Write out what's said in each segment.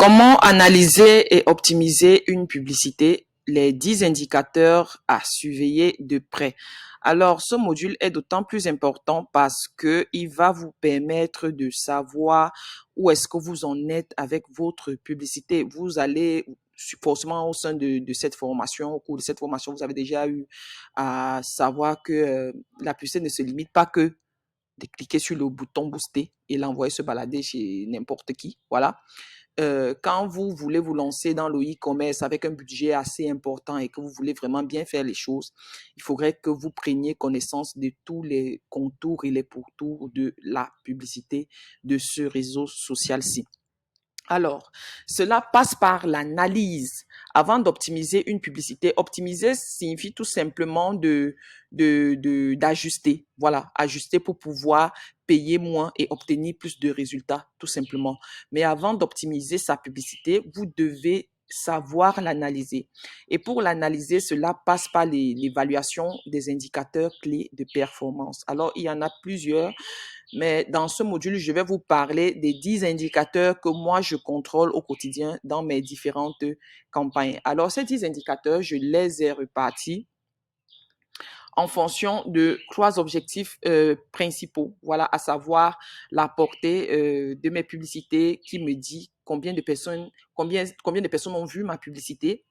Comment analyser et optimiser une publicité? Les 10 indicateurs à surveiller de près. Alors, ce module est d'autant plus important parce que il va vous permettre de savoir où est-ce que vous en êtes avec votre publicité. Vous allez forcément au sein de cette formation, au cours de cette formation, vous avez déjà eu à savoir que la publicité ne se limite pas que de cliquer sur le bouton booster et l'envoyer se balader chez n'importe qui. Voilà. Quand vous voulez vous lancer dans le e-commerce avec un budget assez important et que vous voulez vraiment bien faire les choses, il faudrait que vous preniez connaissance de tous les contours et les pourtours de la publicité de ce réseau social-ci. Alors, cela passe par l'analyse. Avant d'optimiser une publicité, optimiser signifie tout simplement d'ajuster. Voilà, ajuster pour pouvoir payer moins et obtenir plus de résultats, tout simplement. Mais avant d'optimiser sa publicité, vous devez savoir l'analyser. Et pour l'analyser, cela passe par l'évaluation des indicateurs clés de performance. Alors, il y en a plusieurs. Mais dans ce module, je vais vous parler des 10 indicateurs que moi, je contrôle au quotidien dans mes différentes campagnes. Alors, ces 10 indicateurs, je les ai repartis en fonction de 3 objectifs principaux. Voilà, à savoir la portée de mes publicités qui me dit combien de personnes ont vu ma publicité.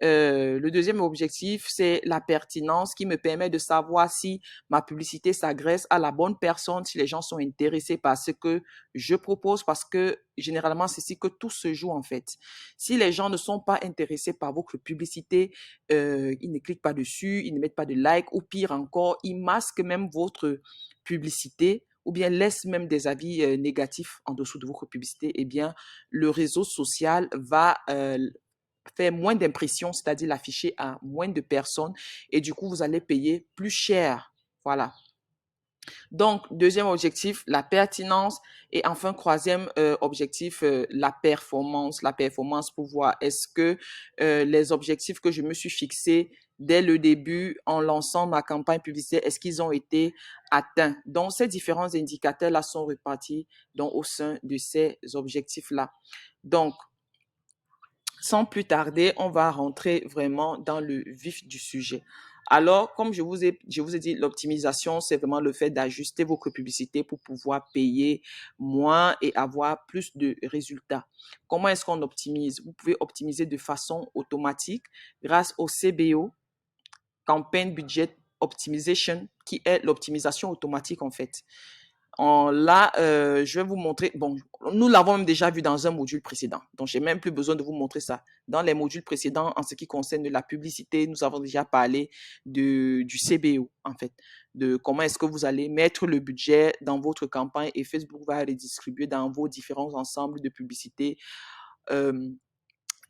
Le deuxième objectif, c'est la pertinence qui me permet de savoir si ma publicité s'adresse à la bonne personne, si les gens sont intéressés par ce que je propose, parce que généralement, c'est ici que tout se joue en fait. Si les gens ne sont pas intéressés par votre publicité, ils ne cliquent pas dessus, ils ne mettent pas de like, ou pire encore, ils masquent même votre publicité ou bien laissent même des avis négatifs en dessous de votre publicité, eh bien, le réseau social va faire moins d'impressions, c'est-à-dire l'afficher à moins de personnes et du coup, vous allez payer plus cher. Voilà. Donc, deuxième objectif, la pertinence et enfin, troisième objectif, la performance. La performance pour voir est-ce que les objectifs que je me suis fixés dès le début en lançant ma campagne publicitaire, est-ce qu'ils ont été atteints? Donc, ces différents indicateurs-là sont répartis donc, au sein de ces objectifs-là. Donc, sans plus tarder, on va rentrer vraiment dans le vif du sujet. Alors, comme je vous ai dit, l'optimisation, c'est vraiment le fait d'ajuster votre publicité pour pouvoir payer moins et avoir plus de résultats. Comment est-ce qu'on optimise? Vous pouvez optimiser de façon automatique grâce au CBO, Campaign Budget Optimization, qui est l'optimisation automatique en fait. Là, je vais vous montrer. Bon, nous l'avons même déjà vu dans un module précédent. Donc, j'ai même plus besoin de vous montrer ça. Dans les modules précédents, en ce qui concerne la publicité, nous avons déjà parlé du CBO, en fait, de comment est-ce que vous allez mettre le budget dans votre campagne et Facebook va redistribuer dans vos différents ensembles de publicité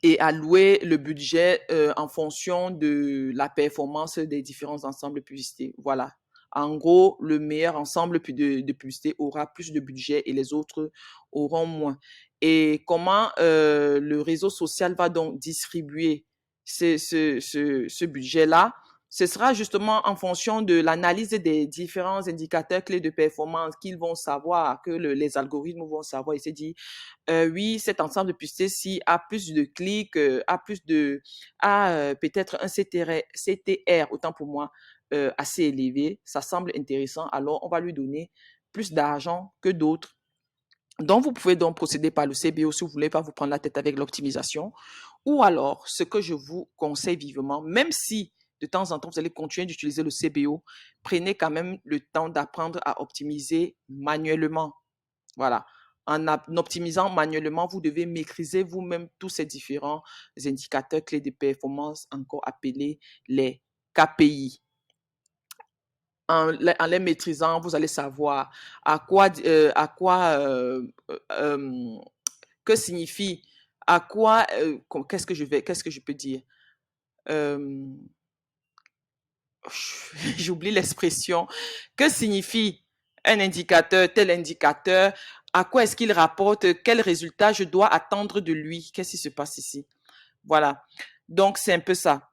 et allouer le budget en fonction de la performance des différents ensembles de publicité. Voilà. En gros, le meilleur ensemble de publicité aura plus de budget et les autres auront moins. Et comment le réseau social va donc distribuer ce budget-là? Ce sera justement en fonction de l'analyse des différents indicateurs clés de performance qu'ils vont savoir, que les algorithmes vont savoir et se dire, oui, cet ensemble de publicités-ci a plus de clics, a peut-être un CTR, autant pour moi, assez élevé, ça semble intéressant, alors on va lui donner plus d'argent que d'autres. Donc, vous pouvez donc procéder par le CBO si vous voulez pas vous prendre la tête avec l'optimisation. Ou alors, ce que je vous conseille vivement, même si de temps en temps vous allez continuer d'utiliser le CBO, prenez quand même le temps d'apprendre à optimiser manuellement. Voilà. En optimisant manuellement, vous devez maîtriser vous-même tous ces différents indicateurs clés de performance, encore appelés les KPI. En les maîtrisant, vous allez savoir que signifie, qu'est-ce que je peux dire? Euh, J'oublie l'expression. Que signifie un indicateur, tel indicateur? À quoi est-ce qu'il rapporte? Quel résultat je dois attendre de lui? Qu'est-ce qui se passe ici? Voilà. Donc, c'est un peu ça.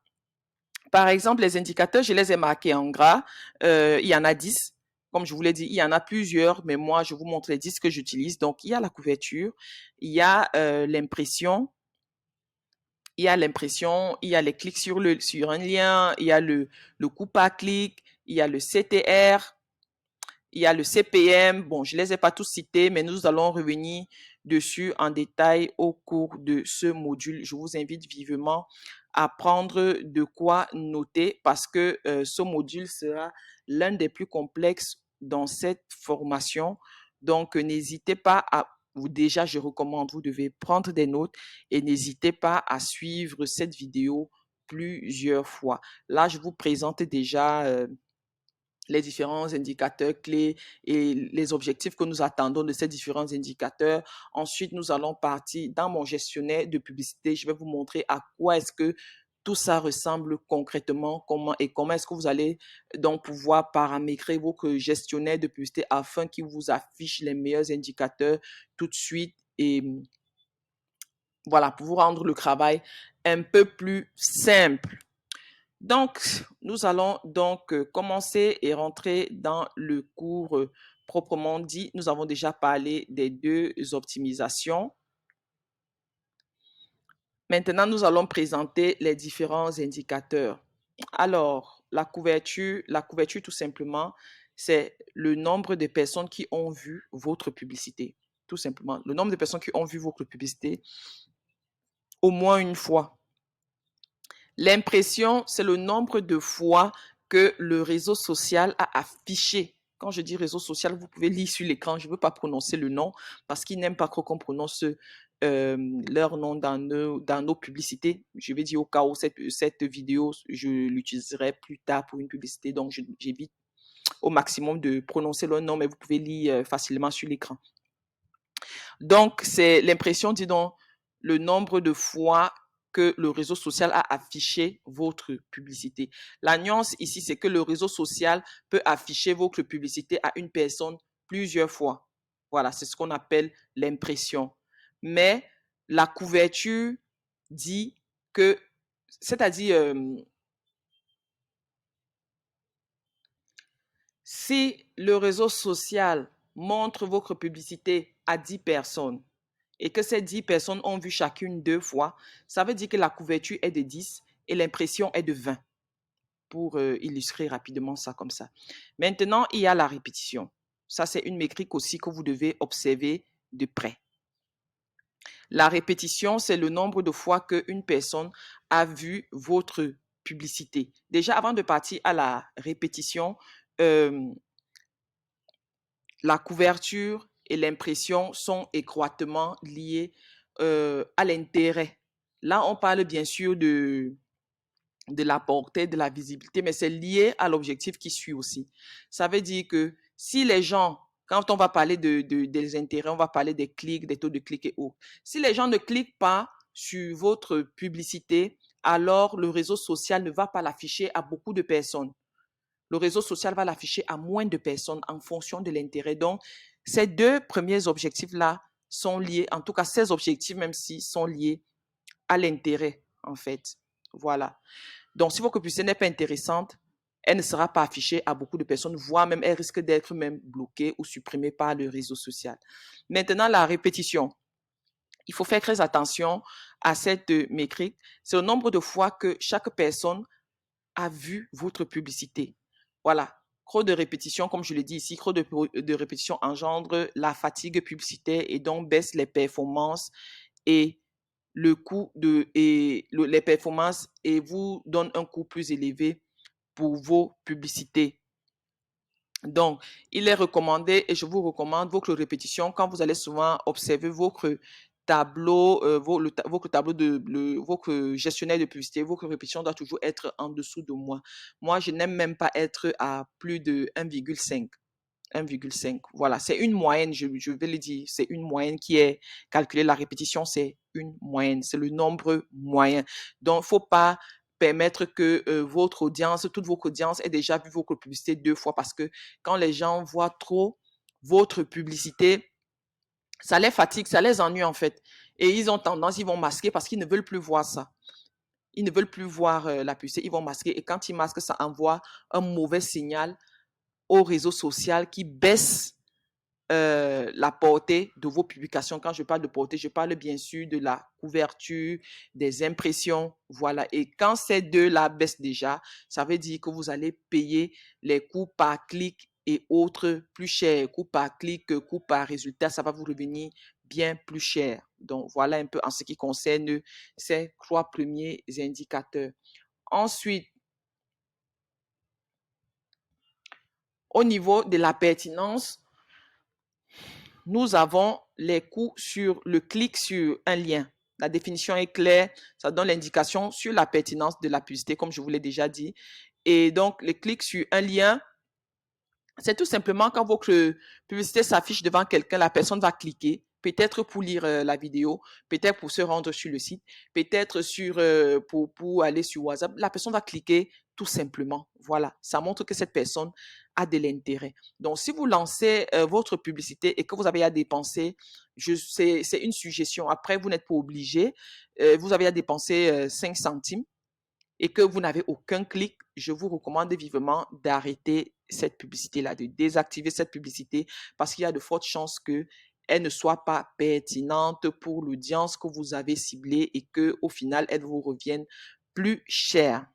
Par exemple, les indicateurs, je les ai marqués en gras. Il y en a 10. Comme je vous l'ai dit, il y en a plusieurs, mais moi, je vous montre les 10 que j'utilise. Donc, il y a la couverture, il y a l'impression, il y a les clics sur un lien, il y a le coup par clic, il y a le CTR, il y a le CPM. Bon, je ne les ai pas tous cités, mais nous allons revenir dessus en détail au cours de ce module. Je vous invite vivement à prendre de quoi noter parce que ce module sera l'un des plus complexes dans cette formation. Donc, n'hésitez pas à, ou déjà, je recommande, vous devez prendre des notes et n'hésitez pas à suivre cette vidéo plusieurs fois. Là, je vous présente déjà les différents indicateurs clés et les objectifs que nous attendons de ces différents indicateurs. Ensuite, nous allons partir dans mon gestionnaire de publicité. Je vais vous montrer à quoi est-ce que tout ça ressemble concrètement, comment est-ce que vous allez donc pouvoir paramétrer votre gestionnaire de publicité afin qu'il vous affiche les meilleurs indicateurs tout de suite et voilà, pour vous rendre le travail un peu plus simple. Donc, nous allons donc commencer et rentrer dans le cours proprement dit. Nous avons déjà parlé des deux optimisations. Maintenant, nous allons présenter les différents indicateurs. Alors, la couverture tout simplement, c'est le nombre de personnes qui ont vu votre publicité. Tout simplement, le nombre de personnes qui ont vu votre publicité au moins une fois. L'impression, c'est le nombre de fois que le réseau social a affiché. Quand je dis réseau social, vous pouvez lire sur l'écran. Je ne veux pas prononcer le nom parce qu'ils n'aiment pas trop qu'on prononce leur nom dans nos publicités. Je vais dire au cas où cette vidéo, je l'utiliserai plus tard pour une publicité. Donc, j'évite au maximum de prononcer leur nom, mais vous pouvez lire facilement sur l'écran. Donc, c'est l'impression, dis donc, le nombre de fois que le réseau social a affiché votre publicité. La nuance ici, c'est que le réseau social peut afficher votre publicité à une personne plusieurs fois. Voilà, c'est ce qu'on appelle l'impression. Mais la couverture dit que, c'est-à-dire, si le réseau social montre votre publicité à 10 personnes, et que ces 10 personnes ont vu chacune 2 fois, ça veut dire que la couverture est de 10 et l'impression est de 20, pour illustrer rapidement ça comme ça. Maintenant, il y a la répétition. Ça, c'est une métrique aussi que vous devez observer de près. La répétition, c'est le nombre de fois qu'une personne a vu votre publicité. Déjà, avant de partir à la répétition, la couverture et l'impression sont étroitement liées à l'intérêt. Là, on parle bien sûr de la portée, de la visibilité, mais c'est lié à l'objectif qui suit aussi. Ça veut dire que si les gens, quand on va parler des intérêts, on va parler des clics, des taux de clics et autres. Si les gens ne cliquent pas sur votre publicité, alors le réseau social ne va pas l'afficher à beaucoup de personnes. Le réseau social va l'afficher à moins de personnes en fonction de l'intérêt. Donc, ces deux premiers objectifs-là sont liés, en tout cas, ces objectifs, même s'ils sont liés à l'intérêt, en fait. Voilà. Donc, si votre publicité n'est pas intéressante, elle ne sera pas affichée à beaucoup de personnes, voire même elle risque d'être même bloquée ou supprimée par le réseau social. Maintenant, la répétition. Il faut faire très attention à cette métrique. C'est le nombre de fois que chaque personne a vu votre publicité. Voilà. Trop de répétition, comme je l'ai dit ici, trop de répétition engendre la fatigue publicitaire et donc baisse les performances et le coût les performances et vous donne un coût plus élevé pour vos publicités. Donc, il est recommandé et je vous recommande votre répétition quand vous allez souvent observer votre tableau, votre tableau votre gestionnaire de publicité, votre répétition doit toujours être en dessous de moi. Moi, je n'aime même pas être à plus de 1,5. 1,5. Voilà, c'est une moyenne, je vais le dire, c'est une moyenne qui est calculée. La répétition, c'est une moyenne, c'est le nombre moyen. Donc, il ne faut pas permettre que votre audience, toute votre audience ait déjà vu votre publicité 2 fois parce que quand les gens voient trop votre publicité, ça les fatigue, ça les ennuie en fait. Et ils ont tendance, ils vont masquer parce qu'ils ne veulent plus voir ça. Ils ne veulent plus voir la publicité, ils vont masquer. Et quand ils masquent, ça envoie un mauvais signal au réseau social qui baisse la portée de vos publications. Quand je parle de portée, je parle bien sûr de la couverture, des impressions, voilà. Et quand ces deux-là baissent déjà, ça veut dire que vous allez payer les coûts par clic et autres plus chers, coûts par clic, coûts par résultat, ça va vous revenir bien plus cher. Donc, voilà un peu en ce qui concerne ces 3 premiers indicateurs. Ensuite, au niveau de la pertinence, nous avons les coûts sur le clic sur un lien. La définition est claire, ça donne l'indication sur la pertinence de la publicité, comme je vous l'ai déjà dit. Et donc, le clic sur un lien, c'est tout simplement quand votre publicité s'affiche devant quelqu'un, la personne va cliquer, peut-être pour lire la vidéo, peut-être pour se rendre sur le site, peut-être pour aller sur WhatsApp. La personne va cliquer tout simplement. Voilà, ça montre que cette personne a de l'intérêt. Donc, si vous lancez votre publicité et que vous avez à dépenser, c'est une suggestion. Après, vous n'êtes pas obligé. Vous avez à dépenser 5 centimes et que vous n'avez aucun clic, je vous recommande vivement d'arrêter cette publicité-là, de désactiver cette publicité parce qu'il y a de fortes chances qu'elle ne soit pas pertinente pour l'audience que vous avez ciblée et que au final, elle vous revienne plus cher.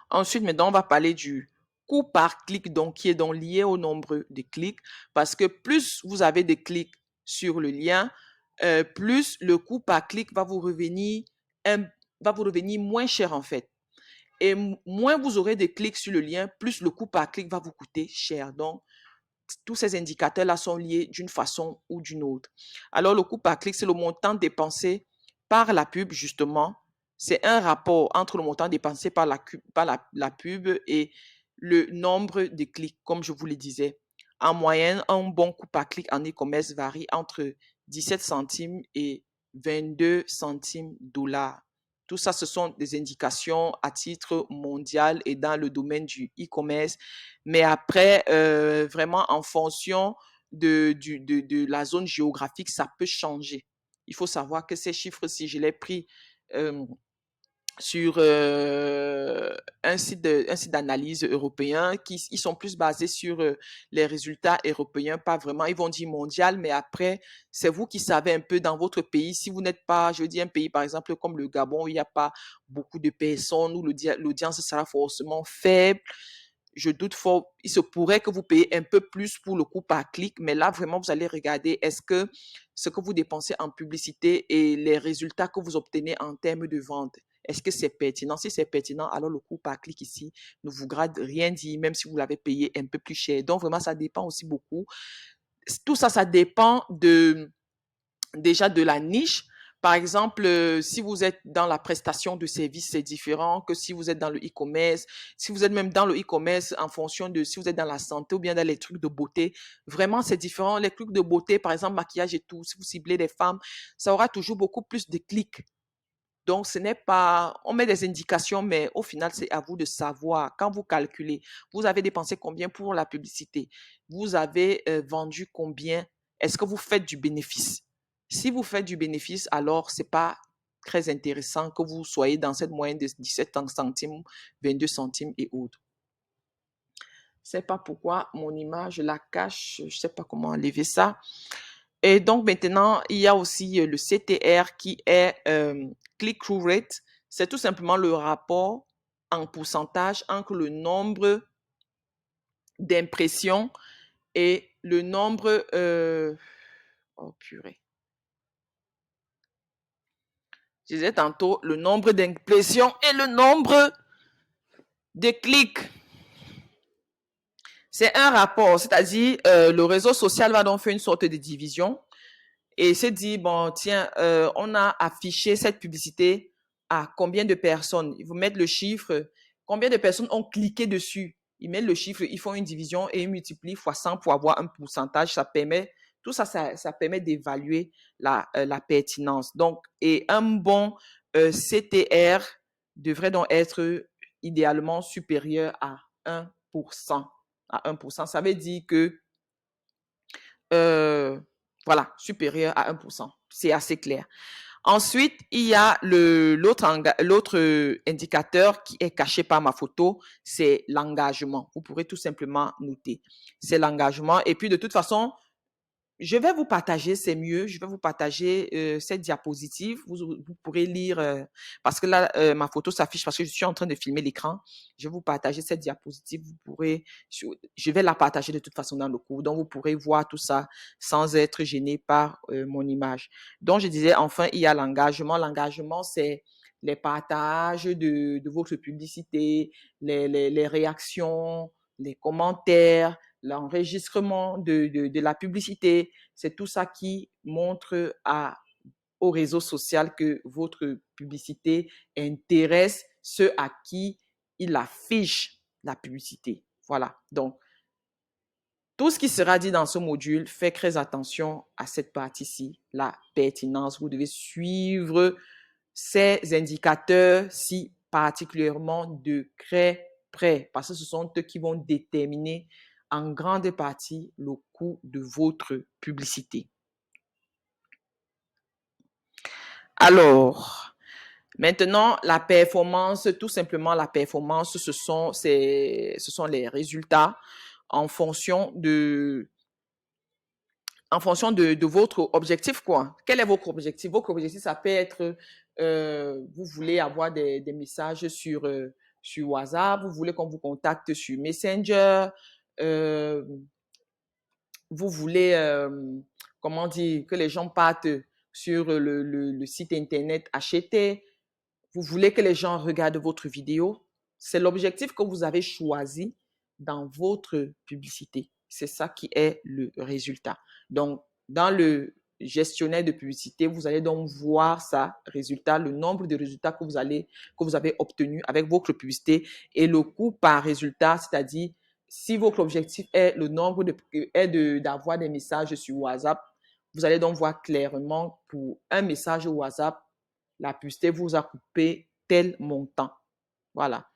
Ensuite, maintenant, on va parler du coût par clic, donc qui est donc lié au nombre de clics, parce que plus vous avez de clics sur le lien, plus le coût par clic va vous revenir moins cher en fait. Et moins vous aurez de clics sur le lien, plus le coût par clic va vous coûter cher. Donc, tous ces indicateurs-là sont liés d'une façon ou d'une autre. Alors, le coût par clic, c'est le montant dépensé par la pub, justement. C'est un rapport entre le montant dépensé par la pub et le nombre de clics, comme je vous le disais. En moyenne, un bon coût par clic en e-commerce varie entre 17 centimes et 22 centimes dollars. Tout ça, ce sont des indications à titre mondial et dans le domaine du e-commerce. Mais après, vraiment, en fonction de la zone géographique, ça peut changer. Il faut savoir que ces chiffres, si je les pris sur un site d'analyse européen, ils sont plus basés sur les résultats européens, pas vraiment, ils vont dire mondial, mais après, c'est vous qui savez un peu dans votre pays. Si vous n'êtes pas, je veux dire, un pays, par exemple, comme le Gabon, où il n'y a pas beaucoup de personnes, où l'audience sera forcément faible, je doute fort, il se pourrait que vous payez un peu plus pour le coût par clic, mais là, vraiment, vous allez regarder, est-ce que ce que vous dépensez en publicité et les résultats que vous obtenez en termes de vente, est-ce que c'est pertinent? Si c'est pertinent, alors le coût par clic ici ne vous grade rien dire, même si vous l'avez payé un peu plus cher. Donc, vraiment, ça dépend aussi beaucoup. Tout ça, ça dépend déjà de la niche. Par exemple, si vous êtes dans la prestation de services, c'est différent que si vous êtes dans le e-commerce. Si vous êtes même dans le e-commerce, en fonction de si vous êtes dans la santé ou bien dans les trucs de beauté, vraiment, c'est différent. Les trucs de beauté, par exemple, maquillage et tout, si vous ciblez des femmes, ça aura toujours beaucoup plus de clics. Donc, ce n'est pas, on met des indications, mais au final, c'est à vous de savoir. Quand vous calculez, vous avez dépensé combien pour la publicité? Vous avez vendu combien? Est-ce que vous faites du bénéfice? Si vous faites du bénéfice, alors c'est pas très intéressant que vous soyez dans cette moyenne de 17 centimes, 22 centimes et autres. Je sais pas pourquoi mon image la cache, je sais pas comment enlever ça. Et donc maintenant, il y a aussi le CTR qui est click-through rate. C'est tout simplement le rapport en pourcentage entre le nombre d'impressions et le nombre... oh purée. Je disais tantôt le nombre d'impressions et le nombre de clics. C'est un rapport, c'est-à-dire le réseau social va donc faire une sorte de division et se dit, bon, tiens, on a affiché cette publicité à combien de personnes? Ils vous mettent le chiffre, combien de personnes ont cliqué dessus? Ils mettent le chiffre, ils font une division et ils multiplient fois 100 pour avoir un pourcentage. Ça permet, tout ça, ça permet d'évaluer la pertinence. Donc, et un bon CTR devrait donc être idéalement supérieur à 1%. À 1%, ça veut dire que voilà, supérieur à 1%. C'est assez clair. Ensuite, il y a l'autre indicateur qui est caché par ma photo, c'est l'engagement. Vous pourrez tout simplement noter. C'est l'engagement. Et puis, de toute façon, je vais vous partager, c'est mieux, je vais vous partager cette diapositive. Vous pourrez lire, parce que là, ma photo s'affiche parce que je suis en train de filmer l'écran. Je vais vous partager cette diapositive. Je vais la partager de toute façon dans le cours. Donc, vous pourrez voir tout ça sans être gêné par mon image. Donc, je disais, enfin, il y a l'engagement. L'engagement, c'est les partages de votre publicité, les réactions, les commentaires, l'enregistrement de la publicité. C'est tout ça qui montre au réseau social que votre publicité intéresse ceux à qui il affiche la publicité. Voilà. Donc, tout ce qui sera dit dans ce module, faites très attention à cette partie-ci, la pertinence. Vous devez suivre ces indicateurs-ci particulièrement de près, parce que ce sont eux qui vont déterminer en grande partie le coût de votre publicité. Alors, maintenant, la performance, tout simplement la performance, ce sont les résultats en fonction de votre objectif, quoi. Quel est votre objectif? Votre objectif, ça peut être, vous voulez avoir des messages sur WhatsApp, vous voulez qu'on vous contacte sur Messenger, vous voulez, comment dire, que les gens partent sur le site internet acheter, vous voulez que les gens regardent votre vidéo. C'est l'objectif que vous avez choisi dans votre publicité. C'est ça qui est le résultat. Donc, dans le gestionnaire de publicité, vous allez donc voir ça, résultat, le nombre de résultats que vous avez obtenus avec votre publicité et le coût par résultat, c'est-à-dire si votre objectif est le nombre d'avoir des messages sur WhatsApp, vous allez donc voir clairement pour un message WhatsApp, la publicité vous a coupé tel montant. Voilà.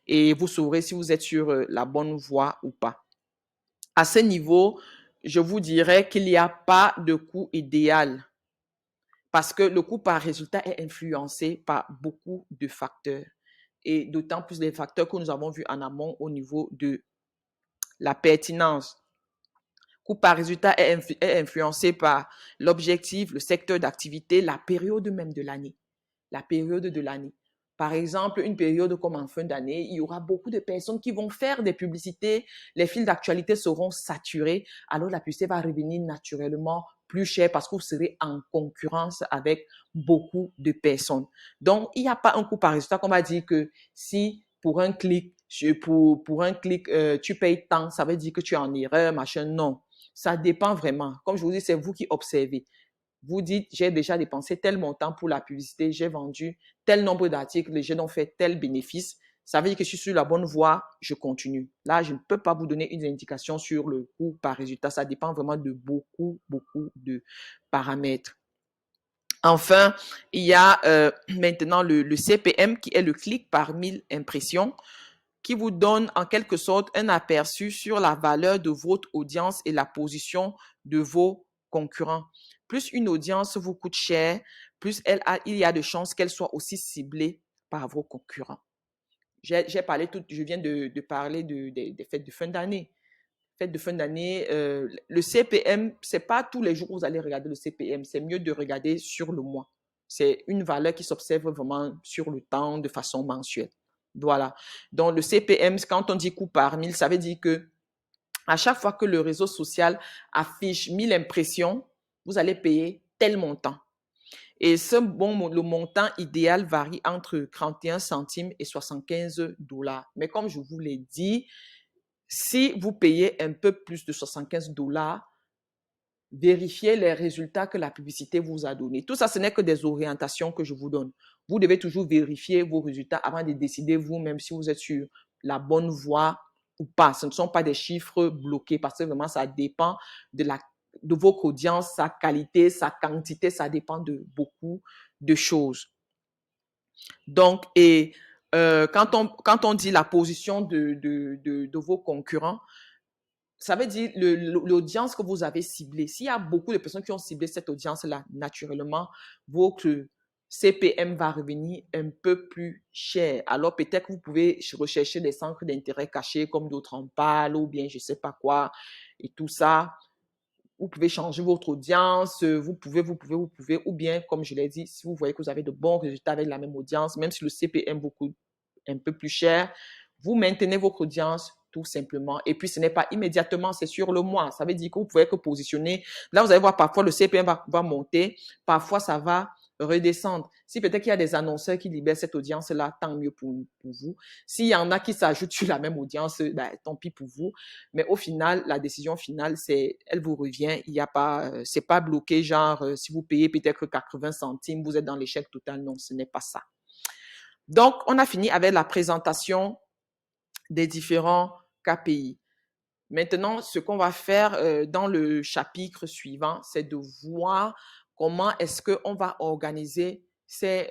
Et vous saurez si vous êtes sur la bonne voie ou pas. À ce niveau, je vous dirais qu'il n'y a pas de coût idéal parce que le coût par résultat est influencé par beaucoup de facteurs et d'autant plus les facteurs que nous avons vus en amont au niveau de la pertinence. Coût par résultat est influencé par l'objectif, le secteur d'activité, la période même de l'année. La période de l'année. Par exemple, une période comme en fin d'année, il y aura beaucoup de personnes qui vont faire des publicités, les fils d'actualité seront saturés, alors la publicité va revenir naturellement plus cher parce que vous serez en concurrence avec beaucoup de personnes. Donc, il n'y a pas un coût par résultat qu'on va dire que si pour un clic, tu payes tant, ça veut dire que tu es en erreur, machin. Non, ça dépend vraiment. Comme je vous dis, c'est vous qui observez. Vous dites, j'ai déjà dépensé tel montant pour la publicité, j'ai vendu tel nombre d'articles, j'ai donc fait tel bénéfice. Ça veut dire que je suis sur la bonne voie, je continue. Là, je ne peux pas vous donner une indication sur le coût par résultat. Ça dépend vraiment de beaucoup de paramètres. Enfin, il y a maintenant le CPM qui est le clic par 1000 impressions qui vous donne en quelque sorte un aperçu sur la valeur de votre audience et la position de vos concurrents. Plus une audience vous coûte cher, plus il y a de chances qu'elle soit aussi ciblée par vos concurrents. Je viens de parler des fêtes de fin d'année. Fêtes de fin d'année, le CPM, c'est pas tous les jours que vous allez regarder le CPM, c'est mieux de regarder sur le mois. C'est une valeur qui s'observe vraiment sur le temps de façon mensuelle. Voilà. Donc, le CPM, quand on dit coût par 1000, ça veut dire que à chaque fois que le réseau social affiche 1000 impressions, vous allez payer tel montant. Et le montant idéal varie entre 31 centimes et 75 $. Mais comme je vous l'ai dit, si vous payez un peu plus de 75 $, vérifiez les résultats que la publicité vous a donnés. Tout ça, ce n'est que des orientations que je vous donne. Vous devez toujours vérifier vos résultats avant de décider vous-même si vous êtes sur la bonne voie ou pas. Ce ne sont pas des chiffres bloqués parce que vraiment, ça dépend de votre audience, sa qualité, sa quantité, ça dépend de beaucoup de choses. Donc, quand on dit la position de vos concurrents, ça veut dire l'audience que vous avez ciblée. S'il y a beaucoup de personnes qui ont ciblé cette audience-là, naturellement, votre CPM va revenir un peu plus cher. Alors peut-être que vous pouvez rechercher des centres d'intérêt cachés comme d'autres en parlent ou bien je ne sais pas quoi et tout ça. Vous pouvez changer votre audience, vous pouvez, ou bien, comme je l'ai dit, si vous voyez que vous avez de bons résultats avec la même audience, même si le CPM vous coûte un peu plus cher, vous maintenez votre audience tout simplement. Et puis, ce n'est pas immédiatement, c'est sur le mois. Ça veut dire que vous pouvez que positionner. Là, vous allez voir, parfois, le CPM va monter, parfois, ça va redescendre. Si peut-être qu'il y a des annonceurs qui libèrent cette audience-là, tant mieux pour vous. S'il y en a qui s'ajoutent sur la même audience, ben, tant pis pour vous. Mais au final, la décision finale, elle vous revient. Il n'y a pas, c'est pas bloqué, genre, si vous payez peut-être 80 centimes, vous êtes dans l'échec total. Non, ce n'est pas ça. Donc, on a fini avec la présentation des différents KPI. Maintenant, ce qu'on va faire dans le chapitre suivant, c'est de voir comment est-ce qu'on va organiser ces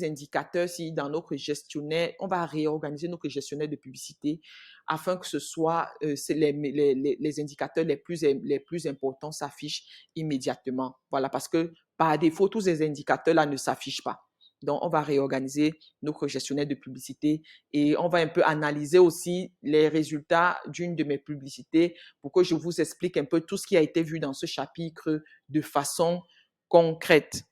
indicateurs si dans notre gestionnaire, on va réorganiser notre gestionnaire de publicité afin que ce soit les indicateurs les plus importants s'affichent immédiatement. Voilà, parce que par défaut, tous ces indicateurs-là ne s'affichent pas. Donc, on va réorganiser notre gestionnaire de publicité et on va un peu analyser aussi les résultats d'une de mes publicités pour que je vous explique un peu tout ce qui a été vu dans ce chapitre de façon concrète.